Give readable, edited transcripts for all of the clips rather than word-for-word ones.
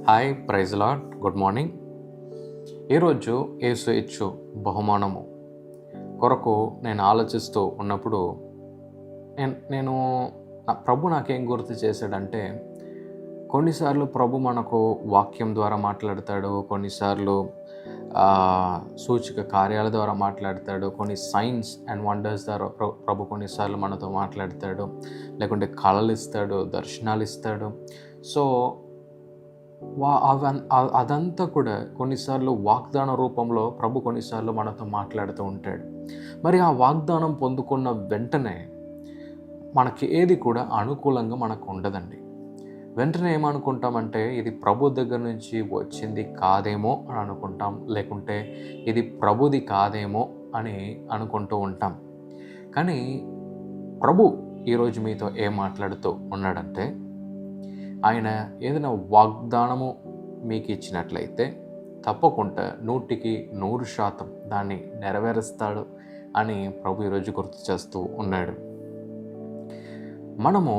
Hi, praise Lord, good morning. ఈరోజు యేసు ఇచ్చు బహుమానము కొరకు నేను ఆలోచిస్తూ ఉన్నప్పుడు నేను నా ప్రభు నాకేం గుర్తు చేశాడంటే, కొన్నిసార్లు ప్రభు మనకు వాక్యం ద్వారా మాట్లాడతాడు, కొన్నిసార్లు సూచక కార్యాల ద్వారా మాట్లాడతాడు, కొన్ని సైన్స్ అండ్ వండర్స్ ద్వారా ప్రభు కొన్నిసార్లు మనతో మాట్లాడతాడు, లేకుంటే కళలు ఇస్తాడు, దర్శనాలు ఇస్తాడు. సో అదంతా కూడా కొన్నిసార్లు వాగ్దాన రూపంలో ప్రభు కొన్నిసార్లు మనతో మాట్లాడుతూ ఉంటాడు. మరి ఆ వాగ్దానం పొందుకున్న వెంటనే మనకి ఏది కూడా అనుకూలంగా మనకు ఉండదండి. వెంటనే ఏమనుకుంటామంటే, ఇది ప్రభు దగ్గర నుంచి వచ్చింది కాదేమో అని అనుకుంటాం, లేకుంటే ఇది ప్రభుది కాదేమో అని అనుకుంటూ ఉంటాం. కానీ ప్రభు ఈరోజు మీతో ఏం మాట్లాడుతూ ఉన్నాడంటే, ఆయన ఏదైనా వాగ్దానము మీకు ఇచ్చినట్లయితే తప్పకుండా 100% దాన్ని నెరవేరుస్తాడు అని ప్రభు ఈరోజు గుర్తు చేస్తూ ఉన్నాడు. మనము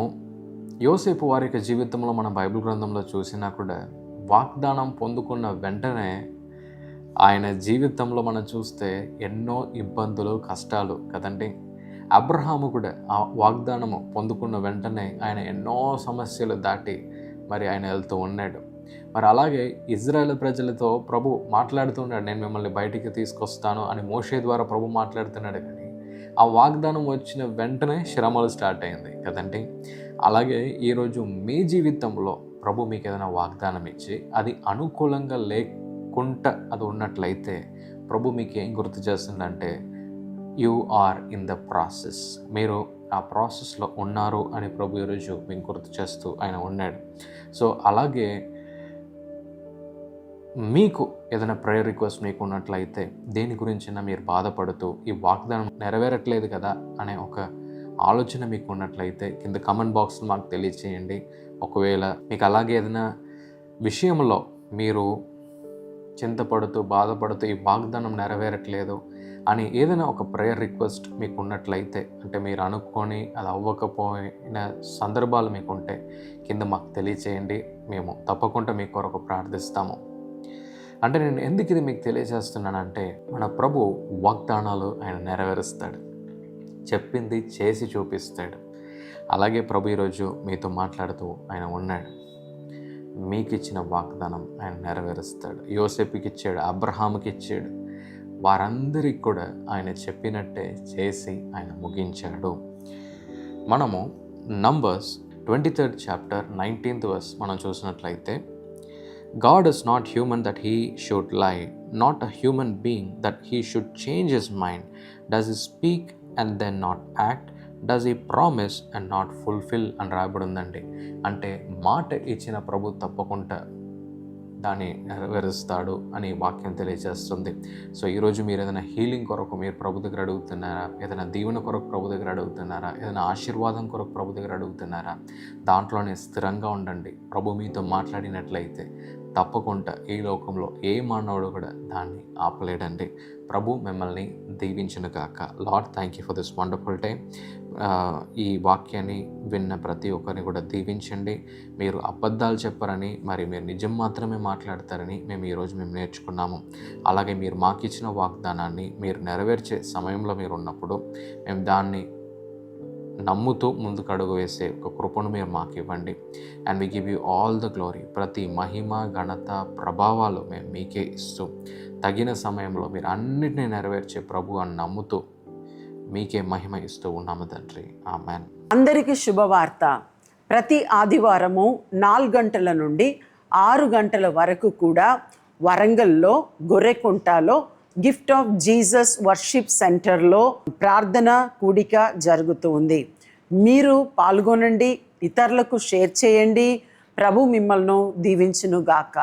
యోసేపు వారి యొక్క జీవితంలో మన బైబిల్ గ్రంథంలో చూసినా కూడా వాగ్దానం పొందుకున్న వెంటనే ఆయన జీవితంలో మనం చూస్తే ఎన్నో ఇబ్బందులు, కష్టాలు కదండి. అబ్రహాము కూడా ఆ వాగ్దానము పొందుకున్న వెంటనే ఆయన ఎన్నో సమస్యలు దాటి మరి ఆయన వెళ్తూ ఉన్నాడు. మరి అలాగే ఇజ్రాయేల్ ప్రజలతో ప్రభు మాట్లాడుతున్నాడు, నేను మిమ్మల్ని బయటికి తీసుకొస్తాను అని మోషే ద్వారా ప్రభు మాట్లాడుతున్నాడు. కానీ ఆ వాగ్దానం వచ్చిన వెంటనే శ్రమలు స్టార్ట్ అయింది కదండి. అలాగే ఈరోజు మీ జీవితంలో ప్రభు మీకు ఏదైనా వాగ్దానం ఇచ్చి అది అనుకూలంగా లేకుండా అది ఉన్నట్లయితే ప్రభు మీకు ఏం గుర్తు చేస్తుందంటే, you are in the process, మీరు ఆ ప్రాసెస్లో ఉన్నారు అని ప్రభు ఈరోజు మీకు గుర్తు చేస్తూ ఆయన ఉన్నాడు. సో అలాగే మీకు ఏదైనా ప్రేయర్ రిక్వెస్ట్ మీకు ఉన్నట్లయితే, దేని గురించైనా మీరు బాధపడుతూ ఈ వాగ్దానం నెరవేరట్లేదు కదా అనే ఒక ఆలోచన మీకు ఉన్నట్లయితే కింద కామెంట్ బాక్స్లో మాకు తెలియచేయండి. ఒకవేళ మీకు అలాగే ఏదైనా విషయంలో మీరు చింతపడుతూ బాధపడుతూ ఈ వాగ్దానం నెరవేరట్లేదు అని ఏదైనా ఒక ప్రేయర్ రిక్వెస్ట్ మీకు ఉన్నట్లయితే, అంటే మీరు అనుకొని అది అవ్వకపోయిన సందర్భాలు మీకు ఉంటే కింద మాకు తెలియచేయండి. మేము తప్పకుండా మీ కొరకు ప్రార్థిస్తాము. అంటే నేను ఎందుకు ఇది మీకు తెలియజేస్తున్నానంటే, మన ప్రభు వాగ్దానాలు ఆయన నెరవేరుస్తాడు, చెప్పింది చేసి చూపిస్తాడు. అలాగే ప్రభు ఈరోజు మీతో మాట్లాడుతూ ఆయన ఉన్నాడు. మీకు ఇచ్చిన వాగ్దానం ఆయన నెరవేరుస్తాడు. యోసేపుకి ఇచ్చాడు, అబ్రహాముకి ఇచ్చాడు, వారందరికీ కూడా ఆయన చెప్పినట్టే చేసి ఆయన ముగించాడు. మనము numbers 23rd chapter 19th verse మనం చూసినట్లయితే, God is not human that he should lie, not a human being that he should change his mind. Does he speak and then not act? Does he promise and not fulfill అని రాయబడి ఉందండి. అంటే మాట ఇచ్చిన ప్రభు తప్పకుండా దాన్ని నెరవేరుస్తాడు అని వాక్యం తెలియజేస్తుంది. సో ఈరోజు మీరు ఏదైనా హీలింగ్ కొరకు మీరు ప్రభు దగ్గర అడుగుతున్నారా, ఏదైనా దీవెన కొరకు ప్రభు దగ్గర అడుగుతున్నారా, ఏదైనా ఆశీర్వాదం కొరకు ప్రభు దగ్గర అడుగుతున్నారా, దాంట్లోనే స్థిరంగా ఉండండి. ప్రభు మీతో మాట్లాడినట్లయితే తప్పకుండా ఈ లోకంలో ఏ మానవుడు కూడా దాన్ని ఆపలేడండి. ప్రభు మిమ్మల్ని దీవించును గాక. Lord, thank you for this wonderful time. ఈ వాక్యాన్ని విన్న ప్రతి ఒక్కరిని కూడా దీవించండి. మీరు అబద్ధాలు చెప్పరని, మరి మీరు నిజం మాత్రమే మాట్లాడతారని మేము ఈరోజు నేర్చుకున్నాము. అలాగే మీరు మాకు ఇచ్చిన వాగ్దానాన్ని మీరు నెరవేర్చే సమయంలో మీరు ఉన్నప్పుడు మేము దాన్ని నమ్ముతూ ముందుకు అడుగు వేసే ఒక కృపను మీరు మాకు ఇవ్వండి. And we give you all the glory. ప్రతి మహిమ, ఘనత, ప్రభావాలు మేము మీకే ఇస్తూ తగిన సమయంలో మీరు అన్నిటినీ నెరవేర్చే ప్రభు అని నమ్ముతూ మీకే మహిమ ఇస్తూ ఉన్నాము తండ్రి. ఆమెన్. అందరికీ శుభవార్త. ప్రతి ఆదివారము 4 గంటల నుండి 6 గంటల వరకు కూడా వరంగల్లో గొర్రెకుంటలో గిఫ్ట్ ఆఫ్ జీసస్ వర్షిప్ సెంటర్లో ప్రార్థన కూడిక జరుగుతూ ఉంది. మీరు పాల్గొనండి, ఇతరులకు షేర్ చేయండి. ప్రభు మిమ్మల్ని దీవించును గాక.